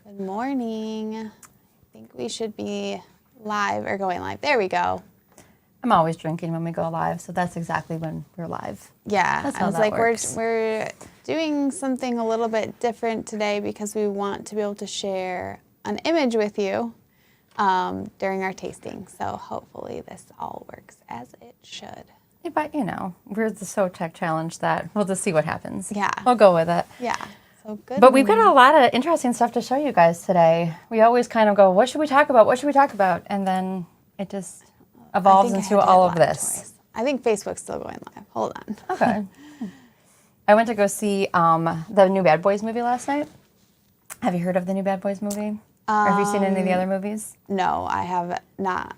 Good morning. I think we should be live or going live. There we go. I'm always drinking when we go live, so that's exactly when we're live. Yeah, that's I was like, we're doing something a little bit different today because we want to be able to share an image with you during our tasting. So hopefully this all works as it should. Yeah, but you know, we're the So Tech Challenge that we'll just see what happens. Yeah. We'll go with it. Yeah. So good. But we've got a lot of interesting stuff to show you guys today. We always kind of go, what should we talk about? What should we talk about? And then it just evolves into all of this. Twice. I think Facebook's still going live. Hold on. Okay. I went to go see the new Bad Boys movie last night. Have you heard of the new Bad Boys movie? Or have you seen any of the other movies? No, I have not.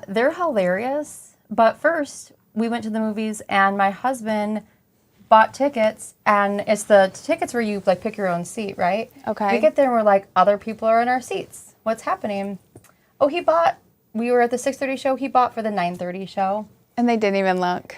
They're hilarious. But first, we went to the movies, and my husband bought tickets, and it's the tickets where you like pick your own seat, right? Okay. We get there, and we're like, other people are in our seats. What's happening? Oh, we were at the 6:30 show. He bought for the 9:30 show. And they didn't even look.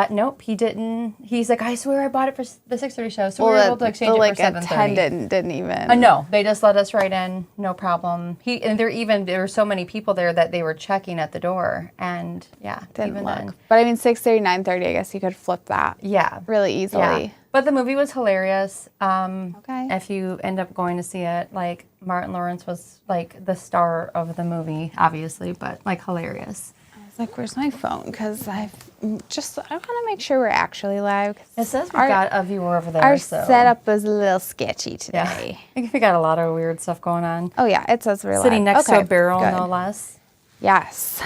Nope, he didn't. He's like, I swear I bought it for the 6:30 show, so we were able to exchange it for 7:30. Attendant didn't even. No, they just let us right in, no problem. There were so many people there that they were checking at the door, and yeah, Didn't even look. then. But I mean, 6:30, 9:30, I guess you could flip that. Yeah. Really easily. Yeah. But the movie was hilarious. Okay. If you end up going to see it, like Martin Lawrence was like the star of the movie, obviously, but like hilarious. I was like, where's my phone? Because I want to make sure we're actually live. It says we've got a viewer over there. Our so. setup was a little sketchy today. Yeah. I think we got a lot of weird stuff going on. Oh, yeah, it says we're live. Sitting next to a barrel, good. no less. Yes.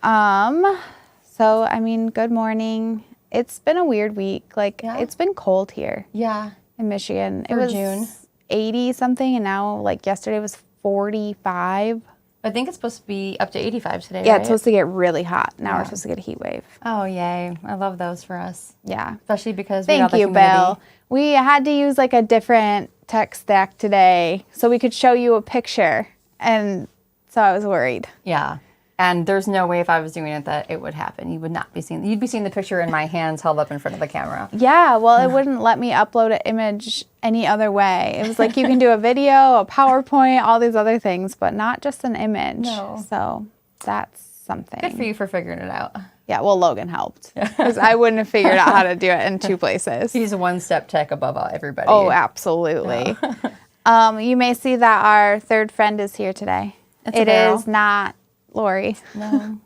So, I mean, good morning. It's been a weird week. Like, It's been cold here. Yeah. In Michigan. For it was June. 80 something, and now, like, yesterday was 45. I think it's supposed to be up to 85 today, Yeah, right? it's supposed to get really hot. Now we're supposed to get a heat wave. Oh, yay. I love those for us. Yeah. Especially because we got Thank the you, humidity. Bill. We had to use, like, a different tech stack today so we could show you a picture, and so I was worried. Yeah. And there's no way if I was doing it that it would happen. You'd be seeing the picture in my hands held up in front of the camera. Yeah, well, it wouldn't let me upload an image any other way. It was like you can do a video, a PowerPoint, all these other things, but not just an image. No. So that's something. Good for you for figuring it out. Yeah, well, Logan helped because I wouldn't have figured out how to do it in two places. He's one step tech above everybody. Oh, absolutely. You may see that our third friend is here today. It is not Lori. No.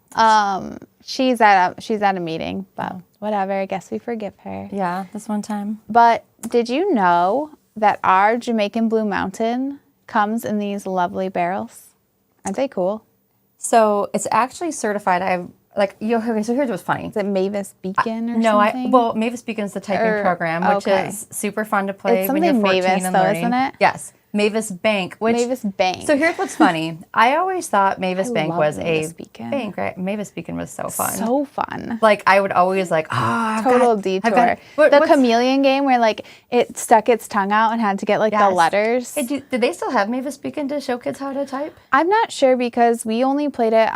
She's at a meeting, but whatever. I guess we forgive her. Yeah, this one time. But did you know that our Jamaican Blue Mountain comes in these lovely barrels? Aren't they cool? So it's actually certified. So here's what's funny. Is it Mavis Beacon or something? Mavis Beacon is the typing program, which is super fun to play It's when you're something 14 Mavis, and though, learning. isn't it? Yes. Mavis Bank. Mavis Bank. So here's what's funny. I always thought Mavis Bank love was Mavis a Beacon. bank, right? Mavis Beacon was so fun. So fun. Like, I would always like, Total detour. The chameleon game where, like, it stuck its tongue out and had to get, like, the letters. Hey, did they still have Mavis Beacon to show kids how to type? I'm not sure because we only played it,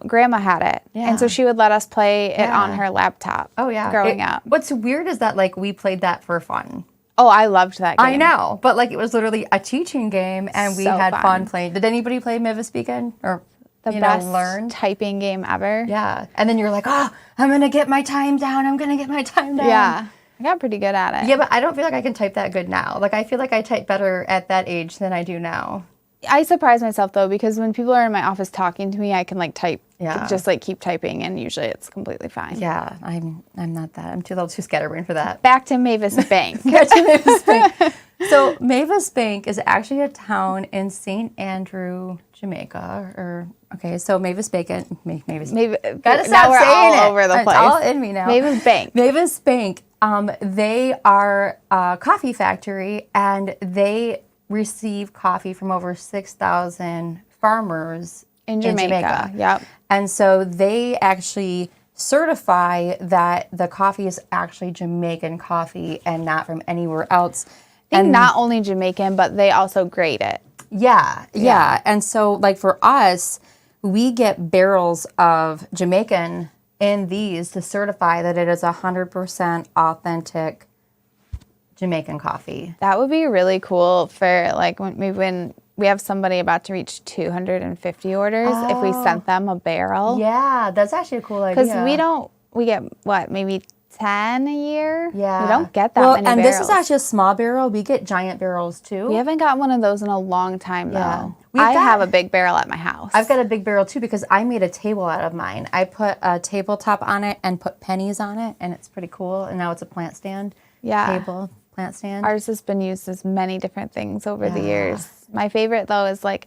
Grandma had it. Yeah. And so she would let us play it on her laptop growing up. What's weird is that, like, we played that for fun. Oh, I loved that game. I know, but, like, it was literally a teaching game, and we had fun. fun playing. Did anybody play Mavis Beacon? Or, The best typing game ever. Yeah. And then you're like, I'm going to get my time down. I'm going to get my time down. Yeah. I got pretty good at it. Yeah, but I don't feel like I can type that good now. Like, I feel like I type better at that age than I do now. I surprise myself, though, because when people are in my office talking to me, I can, like, type, just, like, keep typing, and usually it's completely fine. Yeah, I'm not that. I'm a little too scatterbrained for that. Back to Mavis Bank. Back to Mavis Bank. So Mavis Bank is actually a town in St. Andrew, Jamaica. So Mavis Bacon. Mavis. Gotta stop now we're saying all it. over the It's place. all in me now. Mavis Bank. Mavis Bank. They are a coffee factory, and they receive coffee from over 6,000 farmers In Jamaica. Yep. And so they actually certify that the coffee is actually Jamaican coffee and not from anywhere else. And not only Jamaican, but they also grade it. Yeah. And so, like, for us, we get barrels of Jamaican in these to certify that it is 100% authentic Jamaican coffee. That would be really cool for, like, when we have somebody about to reach 250 orders if we sent them a barrel. Yeah, that's actually a cool idea. Because we get, what, maybe 10 a year? Yeah. We don't get that many and barrels. this is actually a small barrel. We get giant barrels too. We haven't got one of those in a long time, though. Yeah. I have a big barrel at my house. I've got a big barrel too because I made a table out of mine. I put a tabletop on it and put pennies on it, and it's pretty cool. And now it's a plant stand. Yeah. Table, plant stand. Ours has been used as many different things over the years. My favorite, though, is like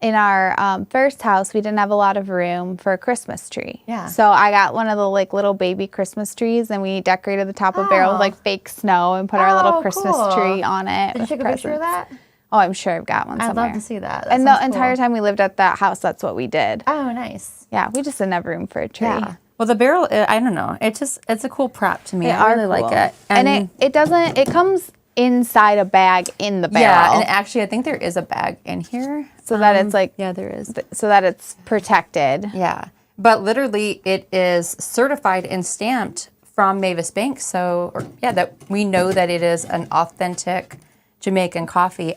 in our first house, we didn't have a lot of room for a Christmas tree. Yeah. So I got one of the like little baby Christmas trees, and we decorated the top of the barrel with like fake snow and put our little Christmas tree on it. Did you take a picture of that? Oh, I'm sure I've got one somewhere. I'd love to see that. And the entire time we lived at that house, that's what we did. Oh, nice. Yeah, we just didn't have room for a tree. Yeah. Well, the barrel, I don't know. It's a cool prop to me. I really like it. And it comes inside a bag in the barrel. Yeah, and actually I think there is a bag in here. So that it's like, yeah, there is. So that it's protected. Yeah. But literally it is certified and stamped from Mavis Bank. That we know that it is an authentic Jamaican coffee,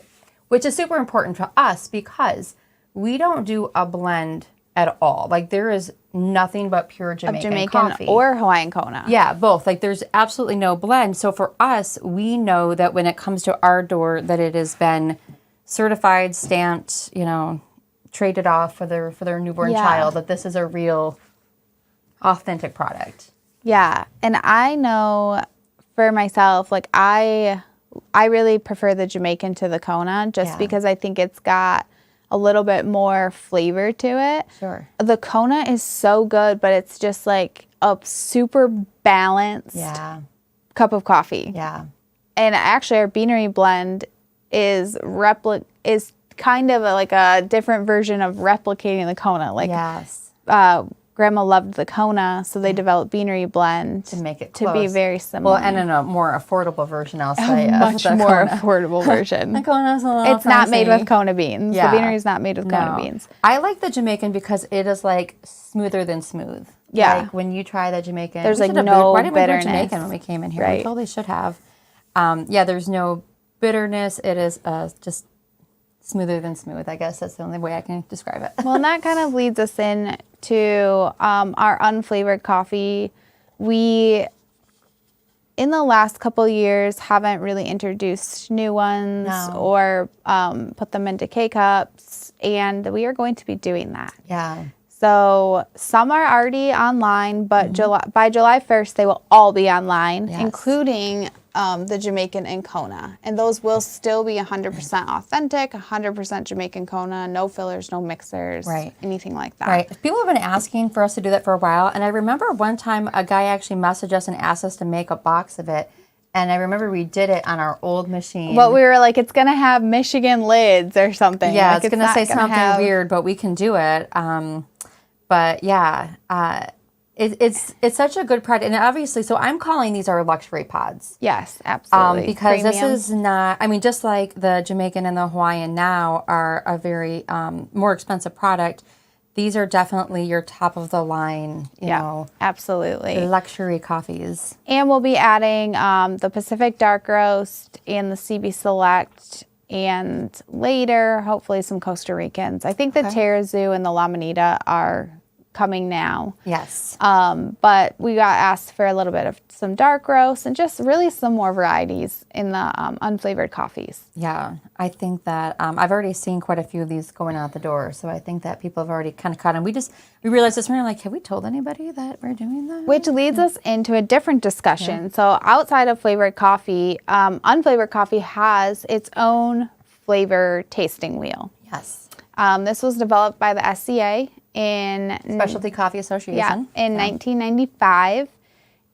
which is super important to us because we don't do a blend at all. Like there is nothing but pure Jamaican coffee. Or Hawaiian Kona. Yeah, both. Like there's absolutely no blend. So for us, we know that when it comes to our door that it has been certified, stamped, traded off for their newborn child, that this is a real authentic product. Yeah. And I know for myself, like I really prefer the Jamaican to the Kona just because I think it's got a little bit more flavor to it. Sure. The Kona is so good, but it's just like a super balanced cup of coffee. Yeah. And actually our beanery blend is kind of like a different version of replicating the Kona. Like Grandma loved the Kona, so they developed beanery blend to make it to be very similar. Well, and in a more affordable version, I'll say. A much more affordable version. The Kona's a little It's not made with Kona beans. Yeah. The beanery is not made with Kona beans. I like the Jamaican because it is like smoother than smooth. Yeah. Like when you try the Jamaican, there's like no why didn't bitterness. We do Jamaican when we came in here? Right. We totally should have. There's no bitterness. It is just smoother than smooth. I guess that's the only way I can describe it. Well, and that kind of leads us in to our unflavored coffee. We, in the last couple years, haven't really introduced new ones or put them into K-Cups, and we are going to be doing that. Yeah. So some are already online, but by July 1st, they will all be online, including the Jamaican and Kona. And those will still be 100% authentic, 100% Jamaican Kona, no fillers, no mixers, anything like that. Right. People have been asking for us to do that for a while. And I remember one time a guy actually messaged us and asked us to make a box of it. And I remember we did it on our old machine. But we were like, it's going to have Michigan lids or something. Yeah, like, it's going to say something weird, but we can do it. But yeah, it's such a good product. And obviously, so I'm calling these our luxury pods. Yes, absolutely. Because Premium. this is not, I mean, just like the Jamaican and the Hawaiian now are a very more expensive product, these are definitely your top of the line, you know. Absolutely. Luxury coffees. And we'll be adding the Pacific Dark Roast and the CB Select, and later, hopefully, some Costa Ricans. I think the Terrazoo and the La Manita are coming now. Yes. But we got asked for a little bit of some dark roast and just really some more varieties in the unflavored coffees. Yeah, I think that I've already seen quite a few of these going out the door. So I think that people have already kind of caught them. We realized this morning, like, have we told anybody that we're doing that? Which leads us into a different discussion. Yeah. So outside of flavored coffee, unflavored coffee has its own flavor tasting wheel. Yes. This was developed by the SCA in Specialty Coffee Association. In 1995.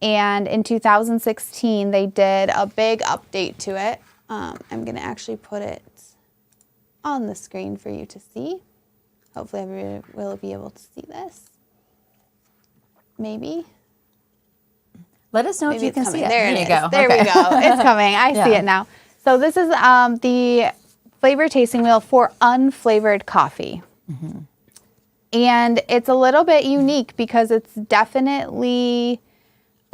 And in 2016, they did a big update to it. I'm going to actually put it on the screen for you to see. Hopefully everybody will be able to see this. Maybe. Let us know if you can see it. There you go. There we go. It's coming. I see it now. So this is the flavor tasting wheel for unflavored coffee. Mm-hmm. And it's a little bit unique because it's definitely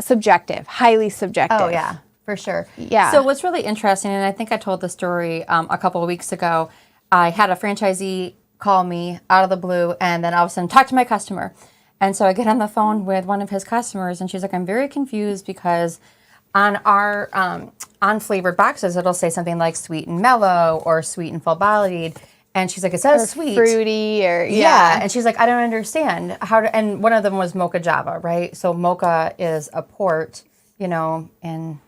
subjective, highly subjective. Oh, yeah, for sure. Yeah. So what's really interesting, and I think I told the story a couple of weeks ago, I had a franchisee call me out of the blue and then all of a sudden talk to my customer. And so I get on the phone with one of his customers and she's like, I'm very confused because on our unflavored boxes, it'll say something like sweet and mellow or sweet and full-bodied. And she's like, it says sweet. Fruity or, yeah. And she's like, I don't understand how to, and one of them was mocha java, right? So mocha is a port, you know, in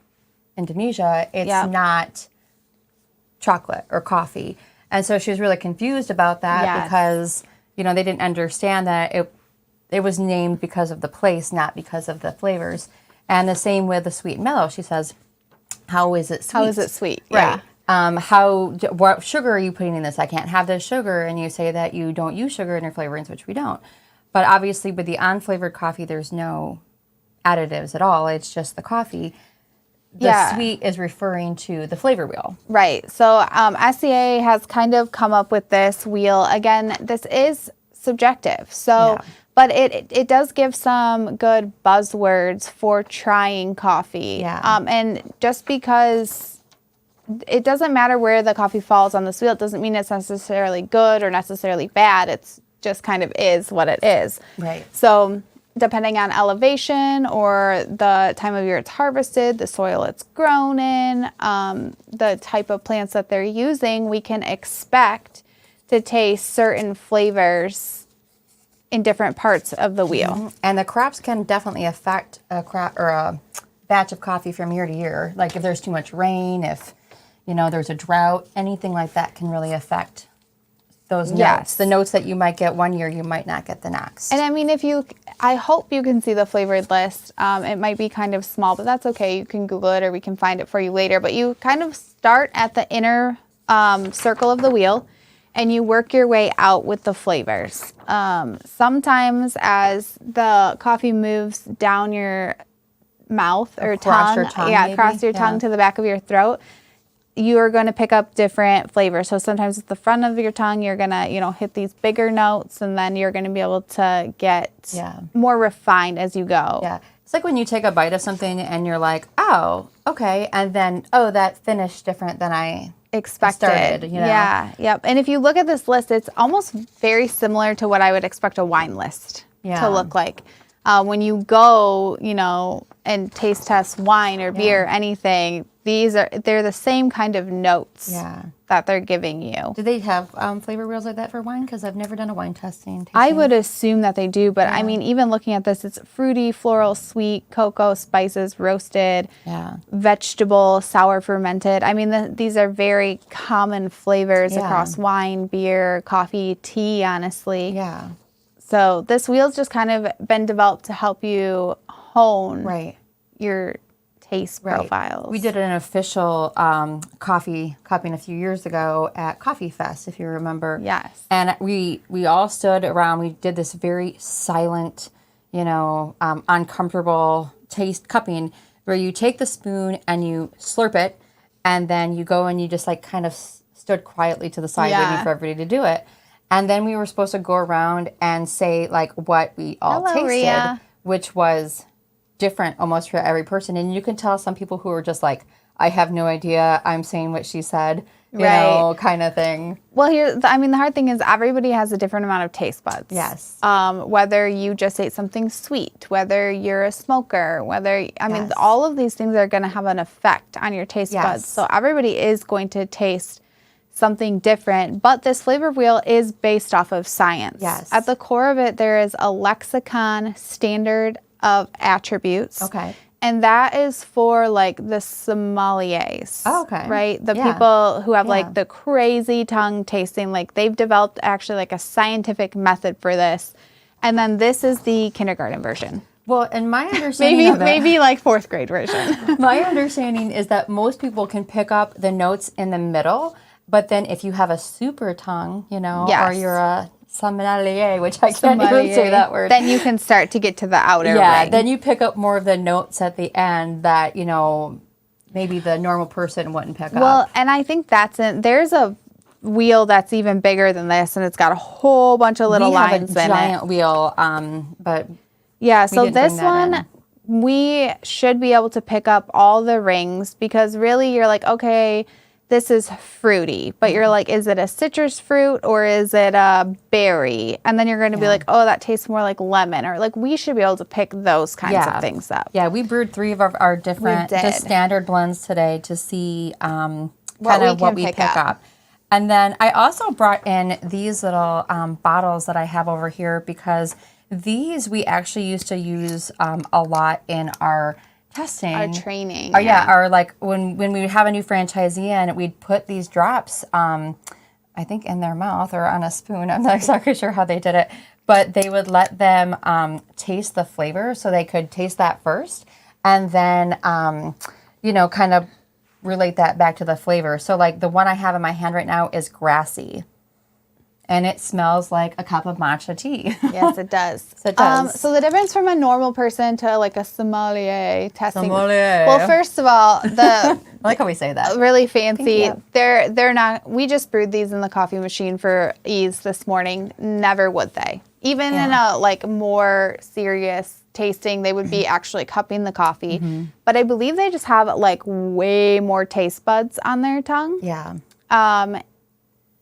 Indonesia. It's not chocolate or coffee. And so she was really confused about that because, you know, they didn't understand that it was named because of the place, not because of the flavors. And the same with the sweet and mellow. She says, how is it sweet? How is it sweet? Right. What sugar are you putting in this? I can't have this sugar. And you say that you don't use sugar in your flavorings, which we don't. But obviously with the unflavored coffee, there's no additives at all. It's just the coffee. The sweet is referring to the flavor wheel. Right. So SCA has kind of come up with this wheel. Again, this is subjective. So, but it does give some good buzzwords for trying coffee. Yeah. And just because it doesn't matter where the coffee falls on this wheel, it doesn't mean it's necessarily good or necessarily bad. It's just kind of is what it is. Right. So depending on elevation or the time of year it's harvested, the soil it's grown in, the type of plants that they're using, we can expect to taste certain flavors in different parts of the wheel. Mm-hmm. And the crops can definitely affect a crop or a batch of coffee from year to year. Like if there's too much rain, if, you know, there's a drought, anything like that can really affect those notes. Yes. The notes that you might get one year, you might not get the next. And I mean, I hope you can see the flavored list. It might be kind of small, but that's okay. You can Google it or we can find it for you later. But you kind of start at the inner circle of the wheel and you work your way out with the flavors. Sometimes as the coffee moves down your mouth or across tongue, your tongue, maybe? across your tongue to the back of your throat, you are going to pick up different flavors. So sometimes at the front of your tongue, you're going to, you know, hit these bigger notes and then you're going to be able to get more refined as you go. Yeah. It's like when you take a bite of something and you're like, oh, okay. And then, oh, that finished different than I expected. Started, you know? Yeah. Yep. And if you look at this list, it's almost very similar to what I would expect a wine list to look like. When you go, you know, and taste test wine or beer or anything, they're the same kind of notes that they're giving you. Do they have flavor wheels like that for wine? Because I've never done a wine tasting. I would assume that they do, but I mean, even looking at this, it's fruity, floral, sweet, cocoa, spices, roasted, vegetable, sour, fermented. I mean, these are very common flavors across wine, beer, coffee, tea, honestly. Yeah. So this wheel's just kind of been developed to help you hone your taste profiles. We did an official coffee cupping a few years ago at Coffee Fest, if you remember. Yes. And we all stood around. We did this very silent, you know, uncomfortable taste cupping where you take the spoon and you slurp it, and then you go and you just like kind of stood quietly to the side waiting for everybody to do it. And then we were supposed to go around and say like what we all tasted, Rhea. which was different almost for every person. And you can tell some people who are just like, I have no idea, I'm saying what she said, you know, kind of thing. Well, the hard thing is everybody has a different amount of taste buds. Yes. Whether you just ate something sweet, whether you're a smoker, I mean, all of these things are going to have an effect on your taste buds. So everybody is going to taste something different, but this flavor wheel is based off of science. Yes. At the core of it, there is a lexicon standard of attributes. Okay. And that is for like the sommeliers. Oh, okay. Right? The people who have like the crazy tongue tasting, like they've developed actually like a scientific method for this. And then this is the kindergarten version. Well, and my understanding maybe like fourth grade version. My understanding is that most people can pick up the notes in the middle, but then if you have a super tongue, you know, or you're a sommelier, which I can't even say that word. Then you can start to get to the outer ring. Then you pick up more of the notes at the end that, you know, maybe the normal person wouldn't pick up. Well, and I think there's a wheel that's even bigger than this, and it's got a whole bunch of little lines in it. We have a giant wheel, but so this one, we should be able to pick up all the rings because really you're like, okay, this is fruity, but you're like, is it a citrus fruit or is it a berry? And then you're going to be like, oh, that tastes more like lemon, or like we should be able to pick those kinds of things up. Yeah, we brewed 3 of our different just standard blends today to see kind of what we pick up. And then I also brought in these little bottles that I have over here because these we actually used to use a lot in our testing. Our training. Oh, yeah. Or like when we would have a new franchisee in, we'd put these drops, I think in their mouth or on a spoon. I'm not exactly sure how they did it. But they would let them taste the flavor so they could taste that first. And then, kind of relate that back to the flavor. So like the one I have in my hand right now is grassy. And it smells like a cup of matcha tea. Yes, it does. It does. So the difference from a normal person to like a sommelier testing. Sommelier. Well, first of all, I like how we say that. Really fancy. They're not. We just brewed these in the coffee machine for ease this morning. Never would they. Even in a like more serious tasting, they would be actually cupping the coffee. But I believe they just have like way more taste buds on their tongue. Yeah.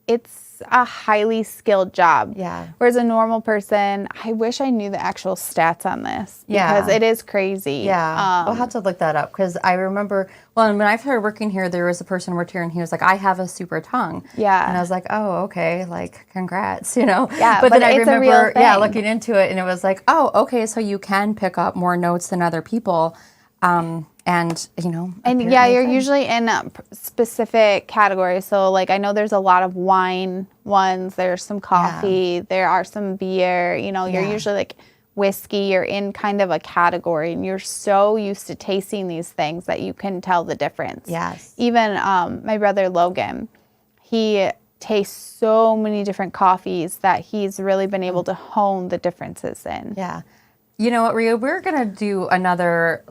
It's a highly skilled job. Yeah. Whereas a normal person, I wish I knew the actual stats on this because it is crazy. Yeah. I'll have to look that up because I remember, when I started working here, there was a person working here and he was like, I have a super tongue. Yeah. And I was like, oh, okay. Like, congrats, Yeah. But then I it's a real remember, thing. looking into it and it was like, oh, okay. So you can pick up more notes than other people. You're usually in specific categories. So like I know there's a lot of wine ones, there's some coffee, there are some beer, you're usually like whiskey, you're in kind of a category and you're so used to tasting these things that you can tell the difference. Yes. Even my brother Logan, he tastes so many different coffees that he's really been able to hone the differences in. Yeah. You know what, Ria, we're going to do another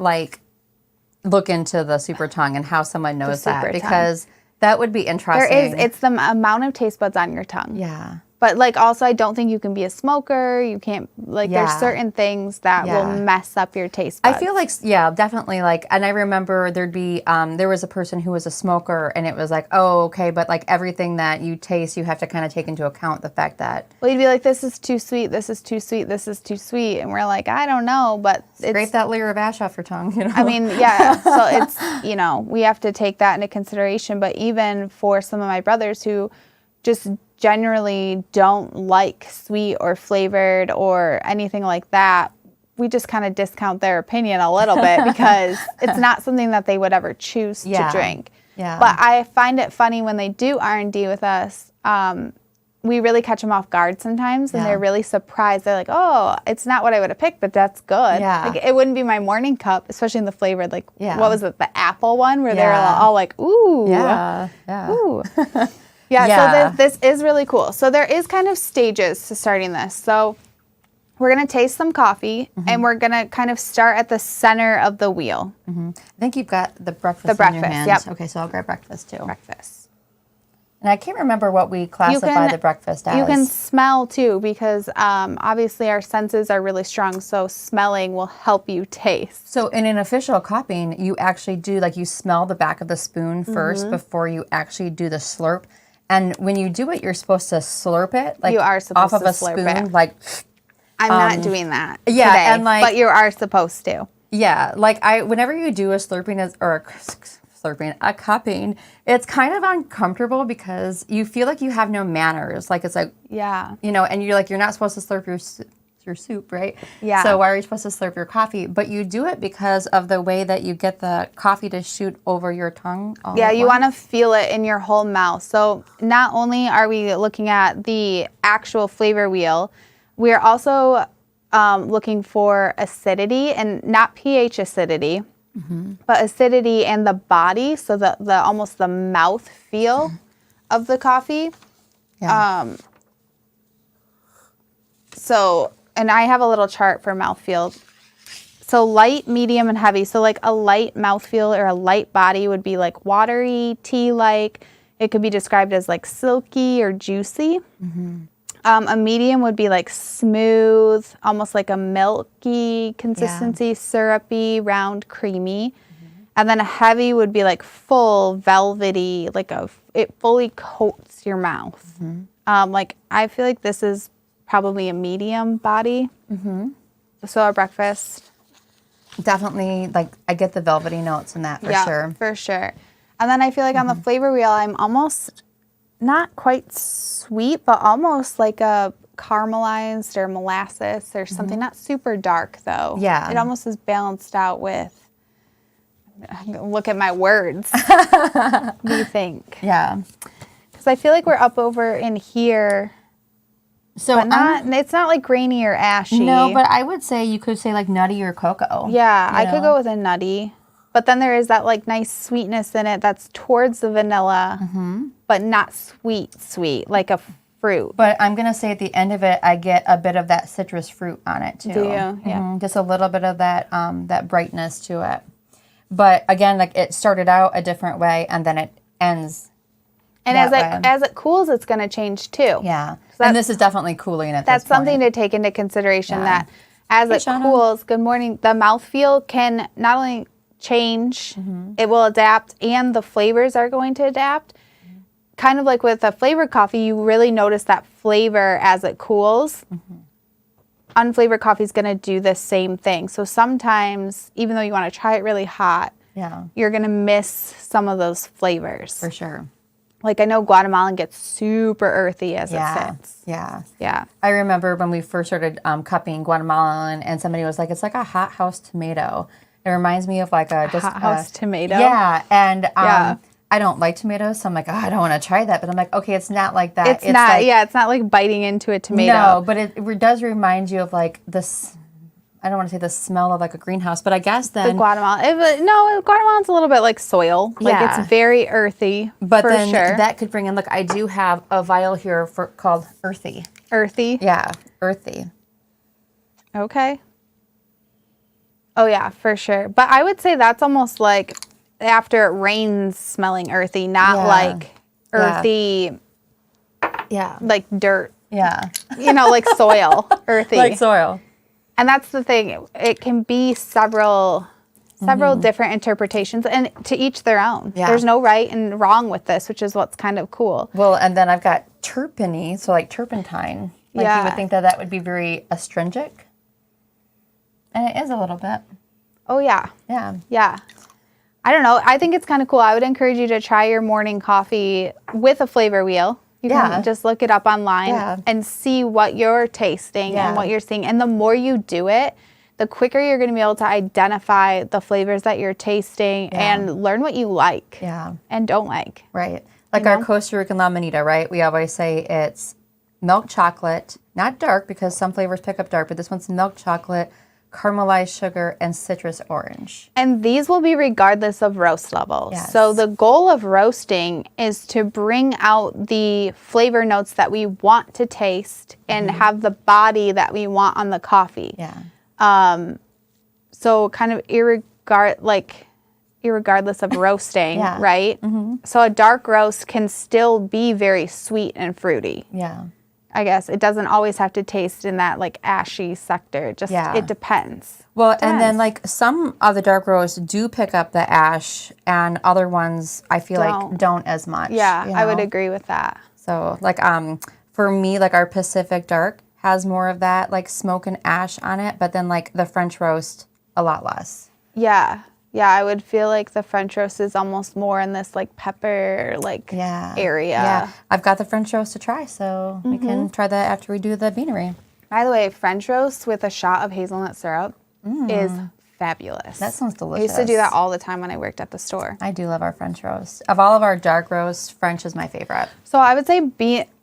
look into the super tongue and how someone knows that because that would be interesting. It's the amount of taste buds on your tongue. Yeah. But also I don't think you can be a smoker. You can't there's certain things that will mess up your taste buds. I feel like definitely and I remember there'd be there was a person who was a smoker and it was like, oh, okay, but everything that you taste you have to kind of take into account the fact that you'd be like, this is too sweet, this is too sweet, this is too sweet, and we're like, I don't know, but scrape that layer of ash off your tongue, I mean, yeah. So it's we have to take that into consideration. But even for some of my brothers who just generally don't like sweet or flavored or anything like that, we just kind of discount their opinion a little bit because it's not something that they would ever choose to drink. Yeah. But I find it funny when they do R&D with us, we really catch them off guard sometimes and they're really surprised. They're like, oh, it's not what I would have picked, but that's good. Yeah. It wouldn't be my morning cup, especially in the flavored, what was it, the apple one where they were all like, ooh. Yeah. Yeah. Ooh. So this is really cool. So there is kind of stages to starting this. So we're going to taste some coffee, and we're going to kind of start at the center of the wheel. I think you've got the breakfast in your hand. Yep. Okay, so I'll grab breakfast too. Breakfast. And I can't remember what we classify the breakfast as. You can smell too because obviously our senses are really strong, so smelling will help you taste. So in an official cupping, you actually do, you smell the back of the spoon first before you actually do the slurp. And when you do it, you're supposed to slurp it, you are supposed off of to a slurp spoon, it. I'm not doing that today, and but you are supposed to. Yeah, whenever you do a a cupping, it's kind of uncomfortable because you feel like you have no manners. It's and you're not supposed to slurp your soup, right? Yeah. So why are you supposed to slurp your coffee? But you do it because of the way that you get the coffee to shoot over your tongue. You want to feel it in your whole mouth. So not only are we looking at the actual flavor wheel, we're also looking for acidity, and not pH acidity, but acidity and the body, so the almost the mouth feel of the coffee. Yeah. And I have a little chart for mouthfeel. So light, medium, and heavy. So a light mouthfeel or a light body would be watery, tea-like. It could be described as silky or juicy. A medium would be smooth, almost like a milky consistency, syrupy, round, creamy. And then a heavy would be like full, velvety, like it fully coats your mouth. Like I feel like this is probably a medium body. So a breakfast. Definitely, like I get the velvety notes in that for sure. For sure. And then I feel like on the flavor wheel, I'm almost not quite sweet, but almost like a caramelized or molasses or something. Not super dark though. Yeah. It almost is balanced out with. Look at my words. What do you think? Yeah. Because I feel like we're up over in here. So but it's not like grainy or ashy. No, but I would say you could say like nutty or cocoa. Yeah, I could go with a nutty. But then there is that like nice sweetness in it that's towards the vanilla, but not sweet, like a fruit. But I'm going to say at the end of it, I get a bit of that citrus fruit on it too. Do you? Yeah. Just a little bit of that that brightness to it. But again, like it started out a different way and then it ends. And as it cools, it's going to change too. Yeah. So and this is definitely cooling it. That's something to take into consideration that as it cools, good morning, the mouthfeel can not only change, it will adapt, and the flavors are going to adapt. Kind of like with a flavored coffee, you really notice that flavor as it cools. Unflavored coffee is going to do the same thing. So sometimes, even though you want to try it really hot, you're going to miss some of those flavors. For sure. Like I know Guatemalan gets super earthy as it sits. Yeah. Yeah. I remember when we first started cupping Guatemalan and somebody was like, it's like a hothouse tomato. It reminds me of like a hothouse tomato. Yeah. And I don't like tomatoes, so I'm like, oh, I don't want to try that. But I'm like, okay, it's not like that. It's not, like, it's not like biting into a tomato. No, but it does remind you of like this, I don't want to say the smell of like a greenhouse, but I guess then. The Guatemalan. Guatemalan's a little bit like soil. Like it's very earthy, but for then sure. That could bring in, look, I do have a vial here called Earthy. Earthy? Yeah, Earthy. Okay. Oh yeah, for sure. But I would say that's almost like after it rains smelling earthy, not like earthy, like dirt. Yeah. Like soil, earthy. Like soil. And that's the thing. It can be several different interpretations, and to each their own. Yeah. There's no right and wrong with this, which is what's kind of cool. Well, and then I've got terpene, so like turpentine. Like you would think that would be very astringent. And it is a little bit. Oh, yeah. Yeah. Yeah. I don't know. I think it's kind of cool. I would encourage you to try your morning coffee with a flavor wheel. You can just look it up online and see what you're tasting and what you're seeing. And the more you do it, the quicker you're going to be able to identify the flavors that you're tasting and learn what you like and don't like. Right. Like our Costa Rican La Manita, right? We always say it's milk chocolate, not dark because some flavors pick up dark, but this one's milk chocolate, caramelized sugar, and citrus orange. And these will be regardless of roast levels. Yes. So the goal of roasting is to bring out the flavor notes that we want to taste and have the body that we want on the coffee. Yeah. So kind of irregardless of roasting, right? So a dark roast can still be very sweet and fruity. Yeah. I guess it doesn't always have to taste in that like ashy sector. Just it depends. Well, and then like some of the dark roasts do pick up the ash, and other ones I feel like don't as much. Yeah, I would agree with that. So like for me, like our Pacific dark has more of that like smoke and ash on it, but then like the French roast a lot less. Yeah. Yeah, I would feel like the French roast is almost more in this like pepper area. Yeah, I've got the French roast to try, so we can try that after we do the beanery. By the way, French roast with a shot of hazelnut syrup is fabulous. That sounds delicious. I used to do that all the time when I worked at the store. I do love our French roast. Of all of our dark roasts, French is my favorite. So I would say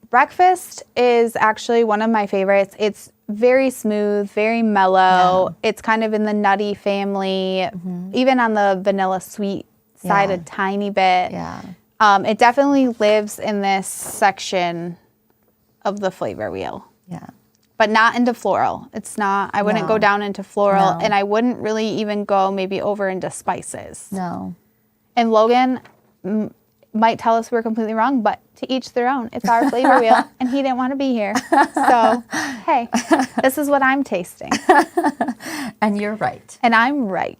breakfast is actually one of my favorites. It's very smooth, very mellow. Yeah. It's kind of in the nutty family, even on the vanilla sweet side a tiny bit. Yeah. It definitely lives in this section of the flavor wheel. Yeah. But not into floral. It's not, I wouldn't go down into floral, and I wouldn't really even go maybe over into spices. No. And Logan might tell us we're completely wrong, but to each their own. It's our flavor wheel, and he didn't want to be here. So, hey, this is what I'm tasting. And you're right. And I'm right.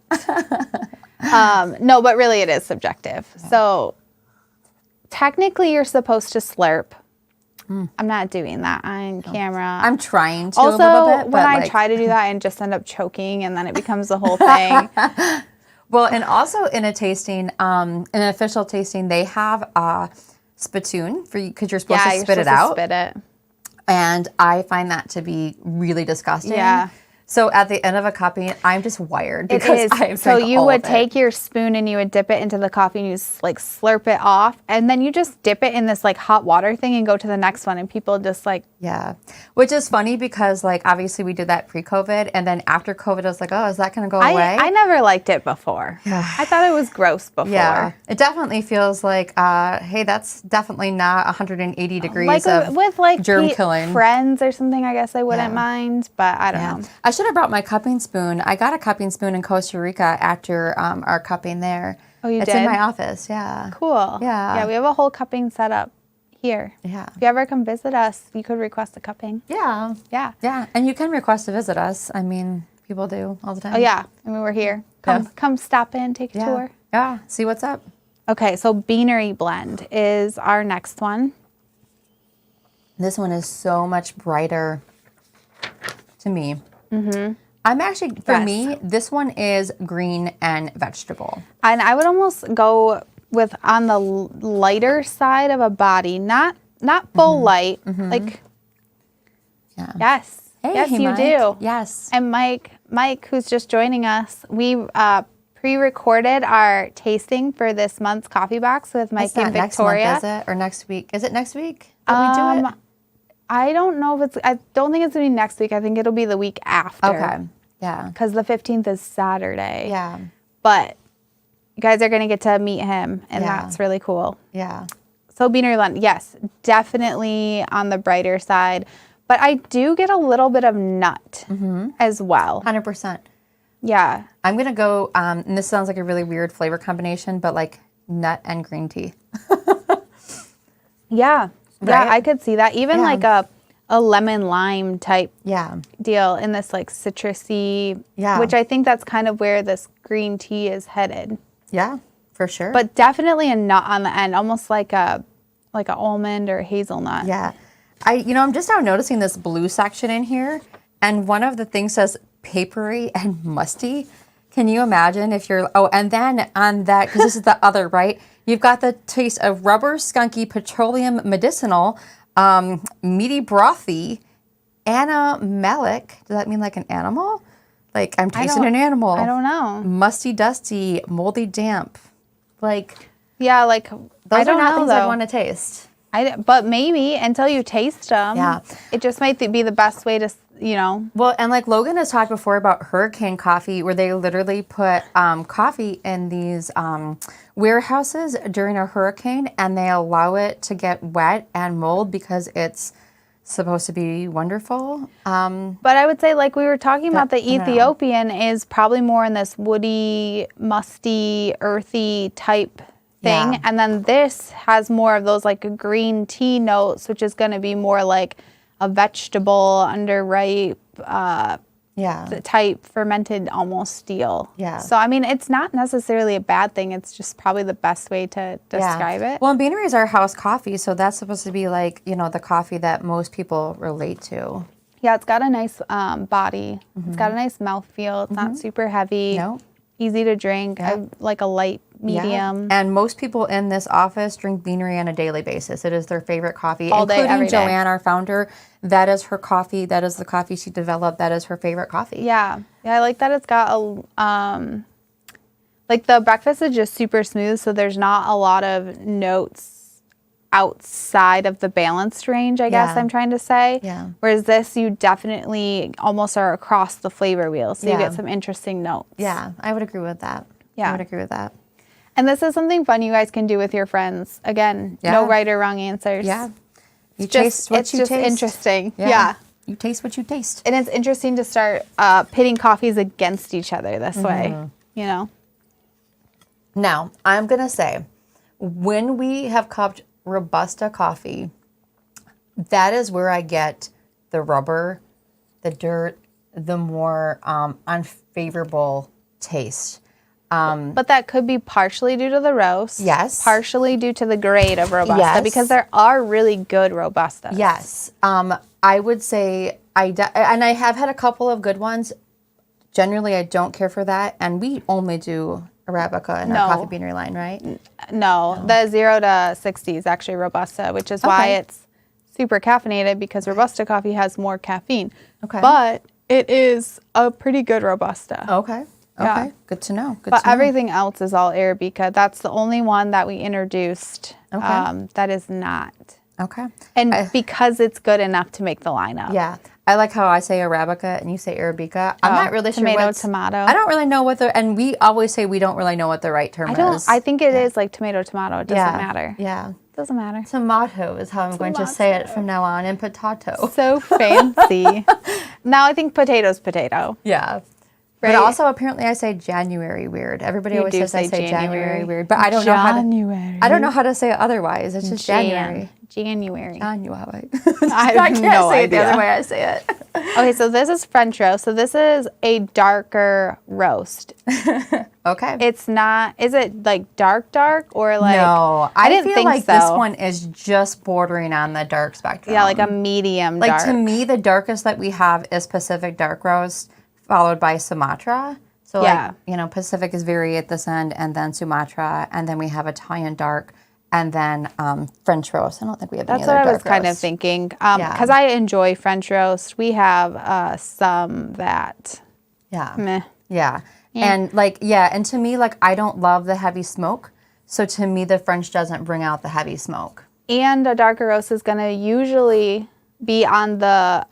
No, but really it is subjective. Yeah. So technically you're supposed to slurp. I'm not doing that on camera. I'm trying to also, a little bit. When I try to do that and just end up choking and then it becomes the whole thing. Well, and also in a tasting, in an official tasting, they have a spittoon for you because you're supposed to spit it out. Spit it. And I find that to be really disgusting. Yeah. So at the end of a cupping, I'm just wired because I've so you would take your spoon and you would dip it into the coffee and you like slurp it off, and then you just dip it in this like hot water thing and go to the next one, and people just like which is funny because like obviously we did that pre-COVID, and then after COVID I was like, oh, is that going to go away? I never liked it before. I thought it was gross before. Yeah, it definitely feels like hey, that's definitely not 180 degrees like of with like germ killing. Friends or something, I guess I wouldn't mind, but I don't know. I should have brought my cupping spoon. I got a cupping spoon in Costa Rica after our cupping there. Oh, you did? It's in my office, yeah. Cool. Yeah, we have a whole cupping set up here. Yeah. If you ever come visit us, you could request a cupping. Yeah. Yeah. Yeah, and you can request to visit us. I mean, people do all the time. Oh, yeah. I mean, we're here. Come stop in, take a tour. Yeah, see what's up. Okay, so Beanery Blend is our next one. This one is so much brighter to me. Mm-hmm. I'm actually, for me, this one is green and vegetable. And I would almost go with on the lighter side of a body, not full light. Like, yes. Hey, yes, you Mike. do. Yes. And Mike, who's just joining us, we pre-recorded our tasting for this month's coffee box with Mike and Victoria. Next month, is it? Or next week? Is it next week that we do it? I don't know if I don't think it's going to be next week. I think it'll be the week after. Okay. Yeah. Because the 15th is Saturday. Yeah. But you guys are going to get to meet him, and that's really cool. Yeah. So Beanery Blend, yes, definitely on the brighter side. But I do get a little bit of nut as well. 100%. Yeah. I'm going to go, and this sounds like a really weird flavor combination, but like nut and green tea. Yeah. Right? Yeah, I could see that. Even like a lemon lime type deal in this like citrusy, which I think that's kind of where this green tea is headed. Yeah, for sure. But definitely a nut on the end, almost like a almond or hazelnut. Yeah. I'm just now noticing this blue section in here, and one of the things says papery and musty. Can you imagine if you're, and then on that, because this is the other, right? You've got the taste of rubber, skunky, petroleum, medicinal, meaty, brothy, animalic. Does that mean like an animal? Like I'm tasting an animal. I don't know. Musty, dusty, moldy, damp. Like, yeah, like those are not things I'd want to taste. But maybe until you taste them, it just might be the best way to, Well, and like Logan has talked before about hurricane coffee, where they literally put coffee in these warehouses during a hurricane, and they allow it to get wet and mold because it's supposed to be wonderful. But I would say, like we were talking about, the Ethiopian is probably more in this woody, musty, earthy type thing. Yeah. And then this has more of those like green tea notes, which is going to be more like a vegetable, underripe, type fermented almost deal. Yeah. So, I mean, it's not necessarily a bad thing. It's just probably the best way to describe it. Well, and Beanery is our house coffee, so that's supposed to be like, the coffee that most people relate to. Yeah, it's got a nice body. It's got a nice mouthfeel. It's not super heavy. No. Easy to drink. I like a light medium. Yeah. And most people in this office drink Beanery on a daily basis. It is their favorite coffee. All day, every day. Including Joanne, our founder. That is her coffee. That is the coffee she developed. That is her favorite coffee. Yeah. Yeah, I like that it's got a, like the breakfast is just super smooth, so there's not a lot of notes outside of the balanced range, I guess I'm trying to say. Yeah. Whereas this, you definitely almost are across the flavor wheel, so you get some interesting notes. Yeah, I would agree with that. Yeah. I would agree with that. And this is something fun you guys can do with your friends. Again, no right or wrong answers. Yeah. You taste what you taste. It's just interesting. Yeah. You taste what you taste. And it's interesting to start pitting coffees against each other this way, Now, I'm going to say, when we have cupped Robusta coffee, that is where I get the rubber, the dirt, the more unfavorable taste. But that could be partially due to the roast. Yes. Partially due to the grade of Robusta, Yes. because there are really good Robustas. Yes. I would say and I have had a couple of good ones. Generally, I don't care for that. And we only do Arabica in our coffee beanery line, right? No, the 0 to 60 is actually Robusta, which is why it's super caffeinated, because Robusta coffee has more caffeine. Okay. But it is a pretty good Robusta. Okay. Yeah. Okay. Good to know. Good But to know. everything else is all Arabica. That's the only one that we introduced that is not. Okay. And because it's good enough to make the lineup. Yeah. I like how I say Arabica and you say Arabica. I'm not really sure tomato. I don't really know what and we always say we don't really know what the right term is. I think it is like tomato. It doesn't matter. Yeah. Doesn't matter. Tomato is how I'm going to say it from now on, and potato. So fancy. Now I think potato's potato. Yeah. Right? But also, apparently, I say January weird. Everybody always says I say January weird, but I don't know how to. I don't know how to say it otherwise. It's just January. January. January. I can't say it the idea. other way I say it. Okay, so this is French roast. So this is a darker roast. Okay. It's not. Is it like dark or like? No, I didn't feel think like so. this one is just bordering on the dark spectrum. Yeah, like a medium dark. Like to me, the darkest that we have is Pacific dark roast, followed by Sumatra. So like, Pacific is very at this end, and then Sumatra, and then we have Italian dark, and then French roast. I don't think we have any other dark roast. That's what I was kind of thinking. Because I enjoy French roast. We have some that. Yeah. Meh. Yeah. And and to me, like, I don't love the heavy smoke. So to me, the French doesn't bring out the heavy smoke. And a darker roast is going to usually be on the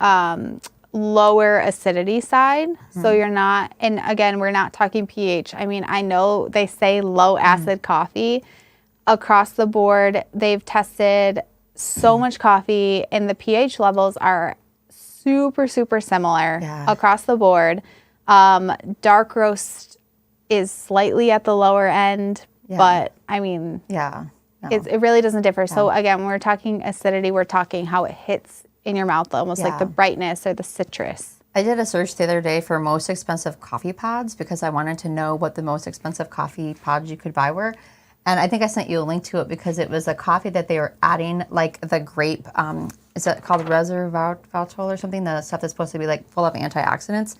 lower acidity side. So you're not, and again, we're not talking pH. I mean, I know they say low acid coffee. Across the board, they've tested so much coffee, and the pH levels are super, super similar across the board. Dark roast is slightly at the lower end, but I mean, it really doesn't differ. So again, when we're talking acidity, we're talking how it hits in your mouth, almost like the brightness or the citrus. I did a search the other day for most expensive coffee pods because I wanted to know what the most expensive coffee pods you could buy were. And I think I sent you a link to it because it was a coffee that they were adding, like the grape, is it called resveratrol or something? The stuff that's supposed to be like full of antioxidants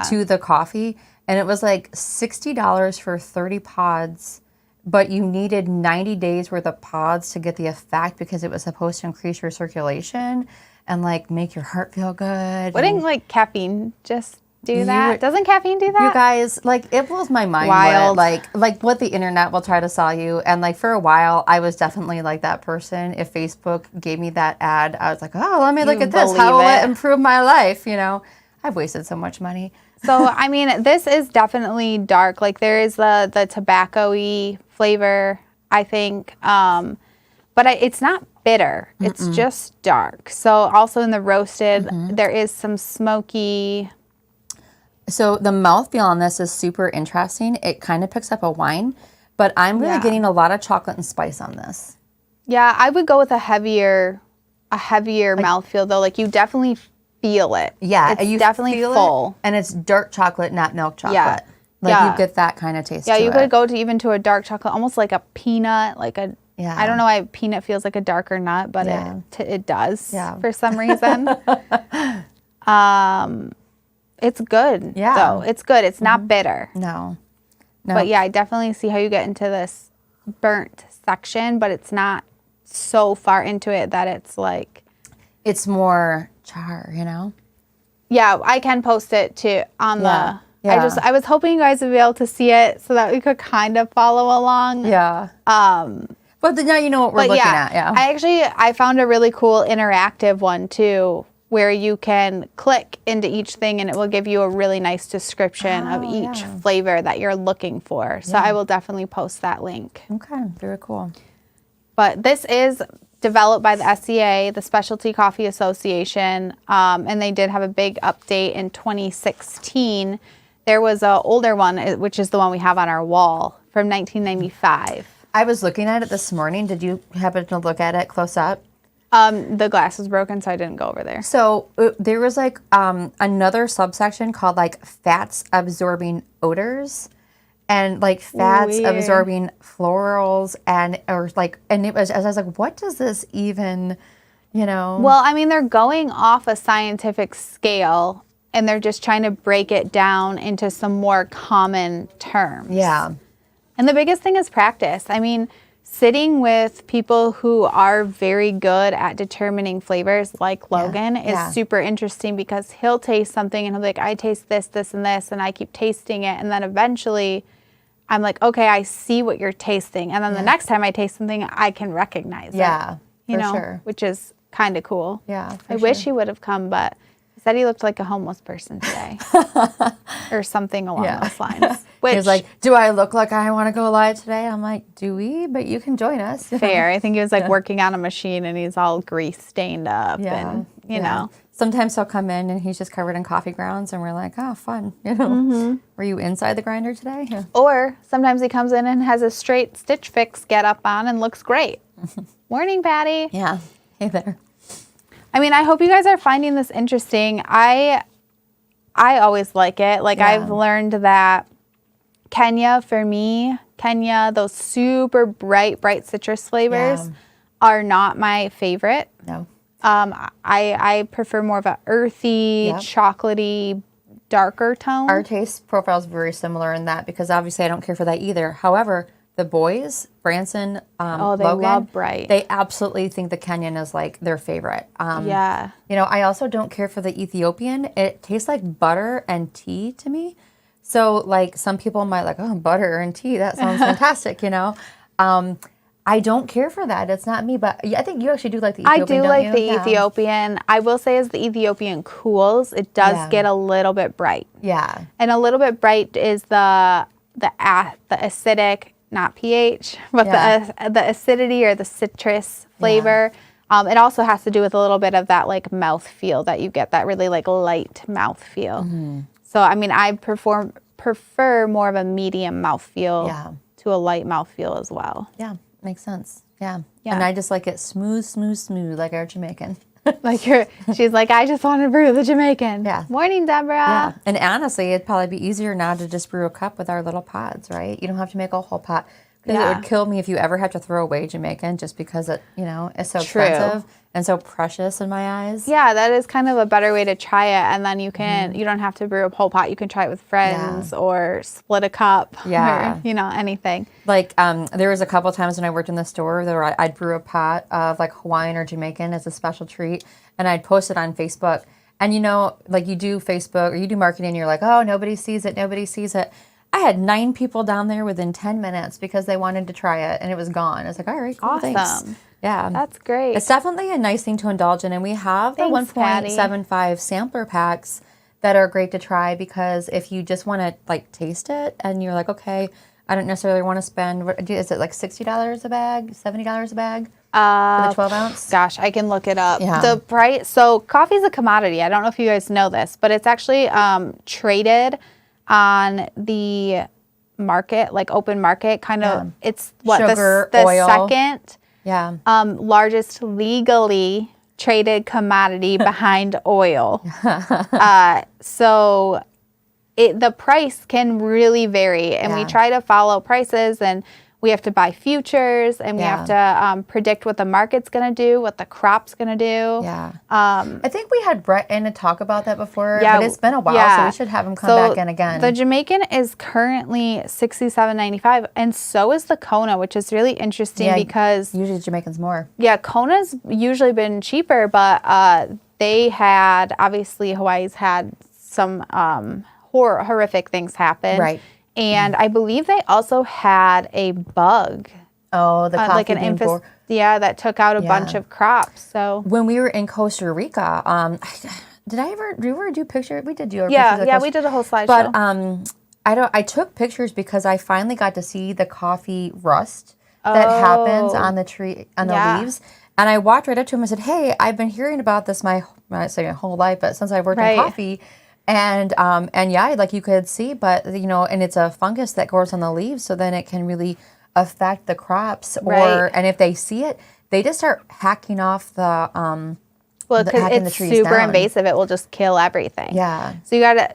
to the coffee. And it was like $60 for 30 pods, but you needed 90 days worth of pods to get the effect because it was supposed to increase your circulation and like make your heart feel good. Wouldn't like caffeine just do that? Doesn't caffeine do that? You guys, like, it blows my mind. Wild. Like what the internet will try to sell you. And like for a while, I was definitely like that person. If Facebook gave me that ad, I was like, oh, let me look at this. How will it improve my life? You know, I've wasted so much money. So, I mean, this is definitely dark. Like there is the tobacco-y flavor, I think. But it's not bitter. It's just dark. So also in the roasted, there is some smoky. So the mouthfeel on this is super interesting. It kind of picks up a wine, but I'm really getting a lot of chocolate and spice on this. Yeah, I would go with a heavier mouthfeel though. Like you definitely feel it. Yeah, it's definitely full. And it's dark chocolate, not milk chocolate. Yeah. Like you get that kind of taste. Yeah, you could go even to a dark chocolate, almost like a peanut, like a. Yeah. I don't know why peanut feels like a darker nut, but it does for some reason. It's good. Yeah. Though. It's good. It's not bitter. No. But yeah, I definitely see how you get into this burnt section, but it's not so far into it that it's like. It's more char, you know? Yeah, I can post it too on the. Yeah. I was hoping you guys would be able to see it so that we could kind of follow along. Yeah. But now you know what we're looking at. Yeah. I found a really cool interactive one too, where you can click into each thing and it will give you a really nice description of each flavor that you're looking for. So I will definitely post that link. Okay, very cool. But this is developed by the SCA, the Specialty Coffee Association, and they did have a big update in 2016. There was an older one, which is the one we have on our wall from 1995. I was looking at it this morning. Did you happen to look at it close up? The glass was broken, so I didn't go over there. So there was like another subsection called like fats absorbing odors. and like fats Weird. absorbing florals and it was, as I was like, what does this even, you know? Well, I mean, they're going off a scientific scale and they're just trying to break it down into some more common terms. Yeah. And the biggest thing is practice. I mean, sitting with people who are very good at determining flavors like Logan is super interesting, because he'll taste something and he'll be like, I taste this, this, and this, and I keep tasting it. And then eventually I'm like, okay, I see what you're tasting. And then the next time I taste something, I can recognize it. Yeah, you know, sure. Which is kind of cool. Yeah, I wish he would have come, but he said he looked like a homeless person today or something along those lines. Which, he was like, do I look like I want to go live today? I'm like, do we? But you can join us. Fair. I think he was like working on a machine and he's all grease stained up and, you know. Sometimes he'll come in and he's just covered in coffee grounds and we're like, oh, fun. You know, were you inside the grinder today? Yeah. Or sometimes he comes in and has a straight Stitch Fix get up on and looks great. Morning, Patty. Yeah. Hey there. I mean, I hope you guys are finding this interesting. I always like it. Like I've learned that for me, Kenya, those super bright citrus flavors are not my favorite. No. I prefer more of a earthy, chocolatey, darker tone. Our taste profile is very similar in that, because obviously I don't care for that either. However, the boys, Branson, they Logan, love bright. They absolutely think the Kenyan is like their favorite. Yeah. You know, I also don't care for the Ethiopian. It tastes like butter and tea to me. So like some people might like, oh, butter and tea, that sounds fantastic, you know. I don't care for that. It's not me, but I think you actually do like the Ethiopian. I do like the Ethiopian. I will say as the Ethiopian cools, it does get a little bit bright. Yeah. And a little bit bright is the acidic, not pH, but the acidity or the citrus flavor. It also has to do with a little bit of that like mouth feel that you get, that really like light mouth feel. So I mean, I prefer more of a medium mouth feel to a light mouth feel as well. Yeah. Makes sense. Yeah. And I just like it smooth, like our Jamaican. She's like, I just want to brew the Jamaican. Yeah. Morning, Deborah. Yeah. And honestly, it'd probably be easier now to just brew a cup with our little pods, right? You don't have to make a whole pot. Because it would kill me if you ever had to throw away Jamaican, just because it, you know, is so expensive and so precious in my eyes. Yeah, that is kind of a better way to try it. And then you can, you don't have to brew a whole pot. You can try it with friends or split a cup or, you know, anything. Like there was a couple of times when I worked in the store where I'd brew a pot of like Hawaiian or Jamaican as a special treat, and I'd post it on Facebook. And, you know, like you do Facebook or you do marketing and you're like, oh, nobody sees it. I had 9 people down there within 10 minutes because they wanted to try it, and it was gone. I was like, all right, cool, thanks. Yeah. That's great. It's definitely a nice thing to indulge in, and we have the 1.75 sampler packs that are great to try, because if you just want to like taste it and you're like, okay, I don't necessarily want to spend, is it like $60 a bag, $70 a bag for the 12 ounce? Gosh, I can look it up. Yeah. The price, so coffee is a commodity. I don't know if you guys know this, but it's actually traded on the market, like open market, kind of. It's what sugar, the oil. Second largest legally traded commodity behind oil. So the price can really vary, and we try to follow prices, and we have to buy futures, and we have to predict what the market's going to do, what the crop's going to do. Yeah. I think we had Brett in to talk about that before, but it's been a while, so we should have him come back in again. The Jamaican is currently $67.95, and so is the Kona, which is really interesting because usually Jamaican's more. Yeah, Kona's usually been cheaper, but they had, obviously Hawaii's had some horrific things happen. Right. And I believe they also had a bug. Oh, the coffee like an bean that took out a bunch of crops. So when we were in Costa Rica, did we ever do pictures? We did do pictures. Yeah, we did a whole slideshow. But I took pictures because I finally got to see the coffee rust that happens on the tree, on the leaves. And I walked right up to him and said, "Hey, I've been hearing about this my whole life, but since I've worked in coffee." And like you could see, but you know, and it's a fungus that grows on the leaves, so then it can really affect the crops. And if they see it, they just start hacking off the Well, because hacking the it's trees super down. invasive, it will just kill everything. Yeah.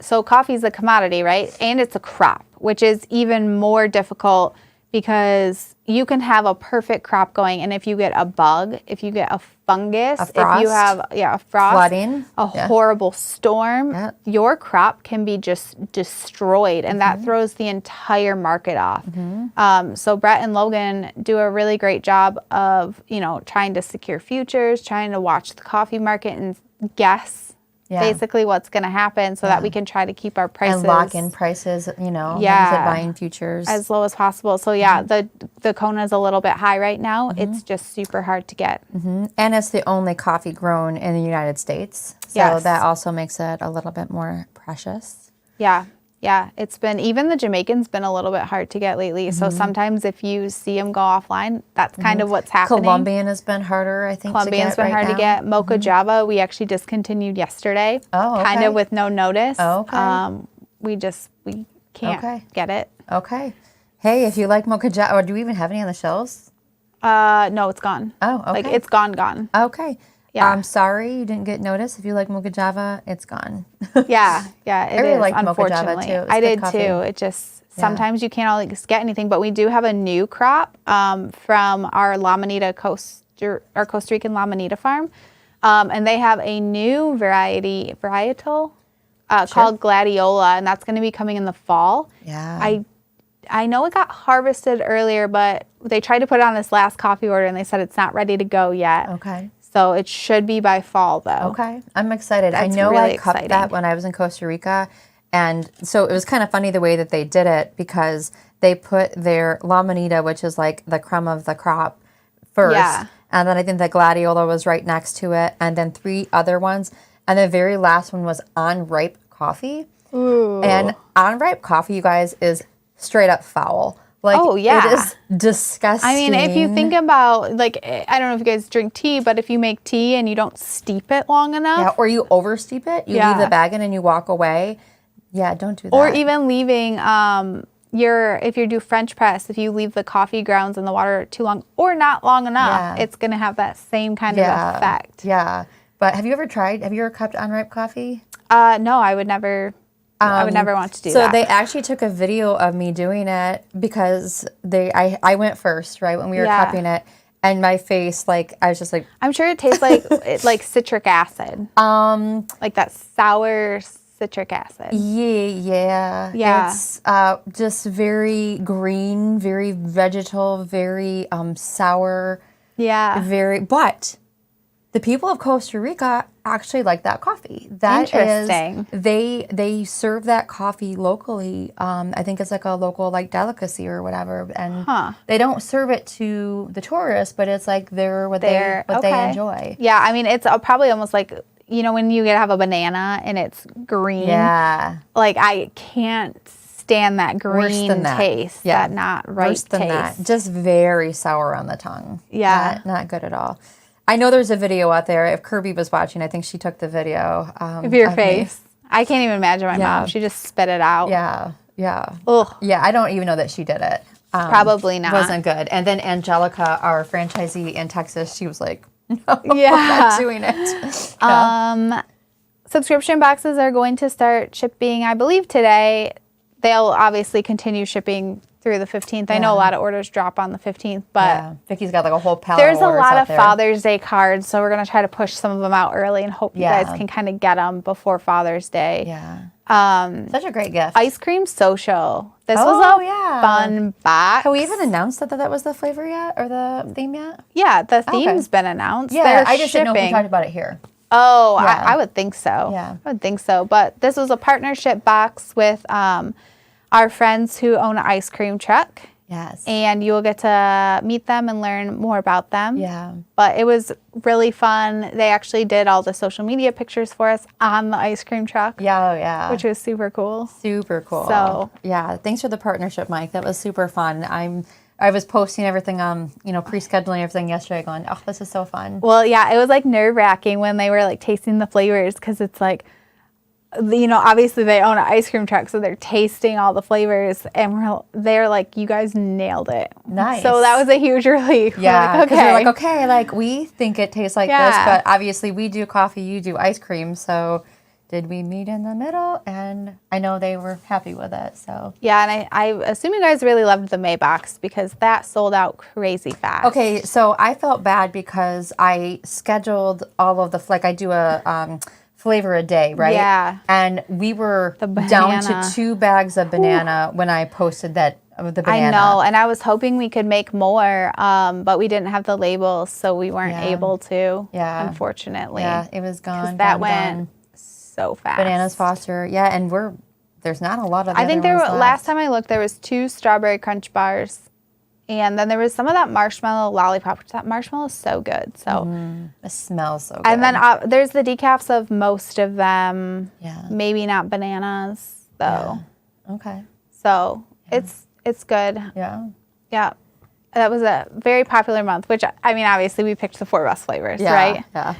So coffee's a commodity, right? And it's a crop, which is even more difficult because you can have a perfect crop going, and if you get a bug, if you get a fungus, if you have a frost, flooding, horrible storm, your crop can be just destroyed, and that throws the entire market off. So Brett and Logan do a really great job of, trying to secure futures, trying to watch the coffee market and guess basically what's going to happen so that we can try to keep our prices. And lock in prices, like you said, buying futures. As low as possible. So the Kona is a little bit high right now. It's just super hard to get. And it's the only coffee grown in the United States. So that also makes it a little bit more precious. Yeah, it's been, even the Jamaican's been a little bit hard to get lately. So sometimes if you see them go offline, that's kind of what's happening. Colombian has been harder, I think, Colombian's been hard to get. Mocha Java, we actually discontinued yesterday. Oh, okay. Kind of with no notice. Oh, okay. We can't get it. Okay. Hey, if you like Mocha Java, or do we even have any on the shelves? No, it's gone. Oh, okay. Like, it's gone. Okay. Yeah. I'm sorry you didn't get notice. If you like Mocha Java, it's gone. Yeah, it really is, liked Mocha unfortunately. Java, too. I did, too. It just, sometimes you can't always get anything. But we do have a new crop from our Costa Rican La Manita farm. And they have a new varietal called Gladiola, and that's going to be coming in the fall. Yeah. I know it got harvested earlier, but they tried to put it on this last coffee order, and they said it's not ready to go yet. Okay. So it should be by fall, though. Okay. I'm excited. That's I know really I cupped that when I was in Costa Rica. And so it was kind of funny the way that they did it, because they put their La Manita, which is like the creme of the crop, first. Yeah. And then I think the Gladiola was right next to it. And then 3 other ones. And the very last one was on-ripe coffee. Ooh. And on-ripe coffee, you guys, is straight up foul. Like, it is disgusting. I mean, if you think about, like, I don't know if you guys drink tea, but if you make tea and you don't steep it long enough. Yeah, or you oversteep it. You leave the bag in and you walk away. Yeah, don't do that. Or even leaving if you do French press, if you leave the coffee grounds in the water too long or not long enough, it's going to have that same kind of effect. Yeah. But have you ever cupped unripe coffee? No, I would never. I would never want to do that. So they actually took a video of me doing it, because I went first, right, when we were cupping it, and my face, like, I was just like, I'm sure it tastes like citric acid. Like that sour citric acid. Yeah. It's just very green, very vegetal, very sour. Yeah. But the people of Costa Rica actually like that coffee. Interesting. They serve that coffee locally. I think it's like a local delicacy or whatever, and they don't serve it to the tourists, but it's like what they enjoy. Yeah, I mean, it's probably almost like, when you have a banana and it's green. Yeah. Like, I can't stand that green taste. Yeah. That not right Worse than taste. that. Just very sour on the tongue. Yeah. Not good at all. I know there's a video out there. If Kirby was watching, I think she took the video. Of your face. I can't even imagine my mom. She just spit it out. Yeah. Ugh. Yeah, I don't even know that she did it. Probably not. Wasn't good. And then Angelica, our franchisee in Texas, she was like, no, I'm not doing it. Yeah. Subscription boxes are going to start shipping, I believe, today. They'll obviously continue shipping through the 15th. I know a lot of orders drop on the 15th, but Vicky's got like a whole pallet. There's of a lot of there. Father's Day cards, so we're going to try to push some of them out early and hope you guys can kind of get them before Father's Day. Yeah. Such a great gift. Ice cream social. This was a fun box. Have we even announced that was the flavor yet, or the theme yet? Yeah, the theme's been announced. Yeah, I just didn't know if we talked about it here. Oh, I would think so. Yeah. I would think so. But this was a partnership box with our friends who own an ice cream truck. Yes. And you'll get to meet them and learn more about them. Yeah. But it was really fun. They actually did all the social media pictures for us on the ice cream truck. Yeah. Which was super cool. Super cool. So yeah, thanks for the partnership, Mike. That was super fun. I was posting everything, pre-scheduling everything yesterday, going, oh, this is so fun. Well, yeah, it was like nerve-wracking when they were like tasting the flavors, because it's like obviously they own an ice cream truck, so they're tasting all the flavors, and they're like, you guys nailed it. Nice. So that was a huge relief. Yeah, because we're we're like, okay, like we think it tastes like this, but obviously we do coffee, you do ice cream, so did we meet in the middle? And I know they were happy with it, so. Yeah, and I assume you guys really loved the Maybox because that sold out crazy fast. Okay, so I felt bad because I scheduled all of I do a flavor a day, right? Yeah. And we were down to 2 bags of banana when I posted that of the banana. I know, and I was hoping we could make more, but we didn't have the labels, so we weren't able to, unfortunately. Yeah, it was gone. That went so fast. Bananas Foster, yeah, and there's not a lot of. I think last time I looked, there was 2 strawberry crunch bars, and then there was some of that marshmallow lollipop, which that marshmallow is so good. So it smells so good. And then there's the decafs of most of them. Yeah. Maybe not bananas though. Yeah. Okay. So it's good. Yeah. Yeah. That was a very popular month, which I mean, obviously we picked the 4 best flavors, right? Yeah.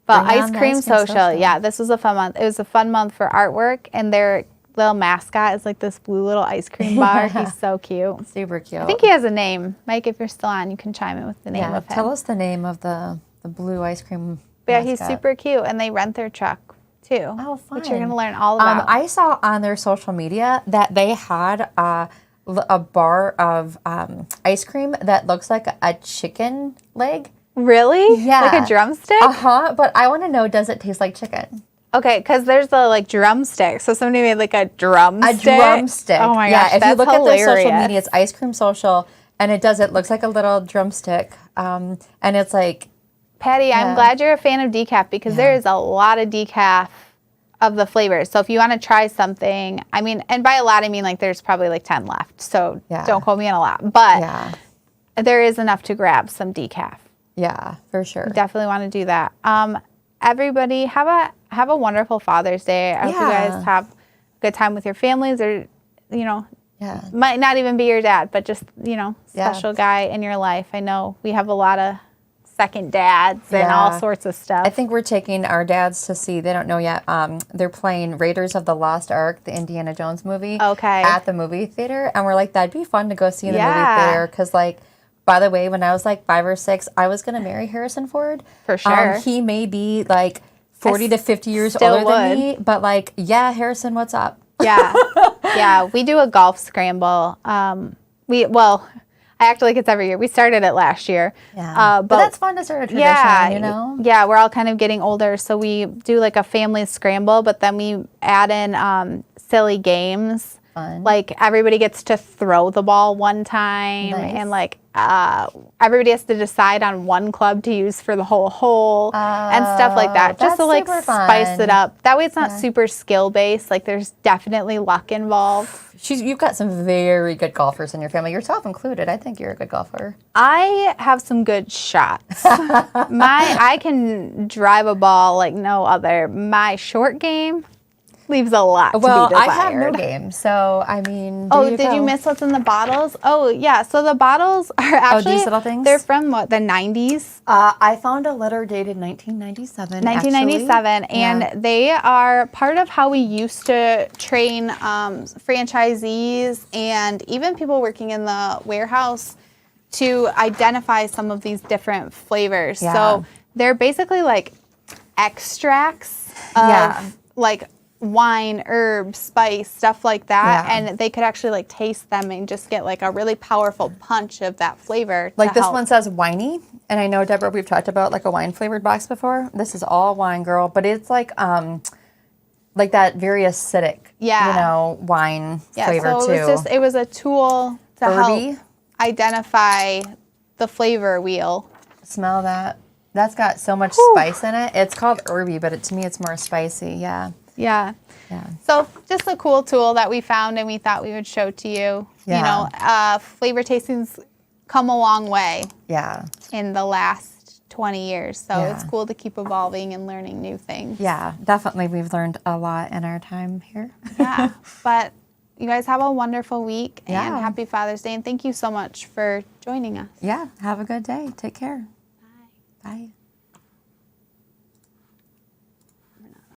But Ice Cream Social, yeah, this was a fun month. It was a fun month for artwork, and their little mascot is like this blue little ice cream bar. He's so cute. Super cute. I think he has a name. Mike, if you're still on, you can chime in with the name of him. Tell us the name of the blue ice cream But yeah, he's super cute, and they rent their truck too. Oh, fun. Which you're going to learn all about. I saw on their social media that they had a bar of ice cream that looks like a chicken leg. Really? Yeah. Like a drumstick? But I want to know, does it taste like chicken? Okay, because there's the drumstick. So somebody made like a drumstick. A drumstick. Oh my gosh, if you look hilarious. at their social media, it's Ice Cream Social, and it looks like a little drumstick, and it's like. Patty, I'm glad you're a fan of decaf because there is a lot of decaf of the flavors. So if you want to try something, I mean, and by a lot I mean like there's probably like 10 left. So don't quote me on a lot, but there is enough to grab some decaf. Yeah, for sure. Definitely want to do that. Everybody have a wonderful Father's Day. I hope you guys have a good time with your families, or might not even be your dad, but just special guy in your life. I know we have a lot of second dads and all sorts of stuff. I think we're taking our dads to see, they don't know yet, they're playing Raiders of the Lost Ark, the Indiana Jones movie, at the movie theater, and we're like, that'd be fun to go see in the movie theater, because by the way, when I was 5 or 6, I was going to marry Harrison Ford. For sure. He may be 40 to 50 years older than me, but Harrison, what's up? Yeah. Yeah, we do a golf scramble. I act like it's every year. We started it last year. Yeah. But that's fun to start a tradition, Yeah, we're all kind of getting older, so we do a family scramble, but then we add in silly games. Fun. Everybody gets to throw the ball one time, and everybody has to decide on one club to use for the whole hole and stuff like that, just to spice it up. That way it's not super skill based. There's definitely luck involved. You've got some very good golfers in your family, yourself included. I think you're a good golfer. I have some good shots. I can drive a ball like no other. My short game leaves a lot to be desired. I have no game, so I mean. Did you miss what's in the bottles? Oh yeah, so the bottles are actually these little things. They're from the 90s. I found a letter dated 1997. 1997, and they are part of how we used to train franchisees and even people working in the warehouse to identify some of these different flavors. Yeah. So they're basically extracts of wine, herbs, spice, stuff like that, and they could actually taste them and just get a really powerful punch of that flavor. This one says winey, and I know, Deborah, we've talked about a wine flavored box before. This is all wine, girl, but it's that very acidic, wine flavor too. It was a tool to help identify the flavor wheel. Smell that. That's got so much spice in it. It's called herby, but to me it's more spicy. Yeah. Yeah. So just a cool tool that we found and we thought we would show to you. Yeah. Flavor tastings come a long way. Yeah. In the last 20 years. So it's cool to keep evolving and learning new things. Yeah, definitely. We've learned a lot in our time here. Yeah. But you guys have a wonderful week and happy Father's Day. And thank you so much for joining us. Yeah. Have a good day. Take care. Bye. Bye.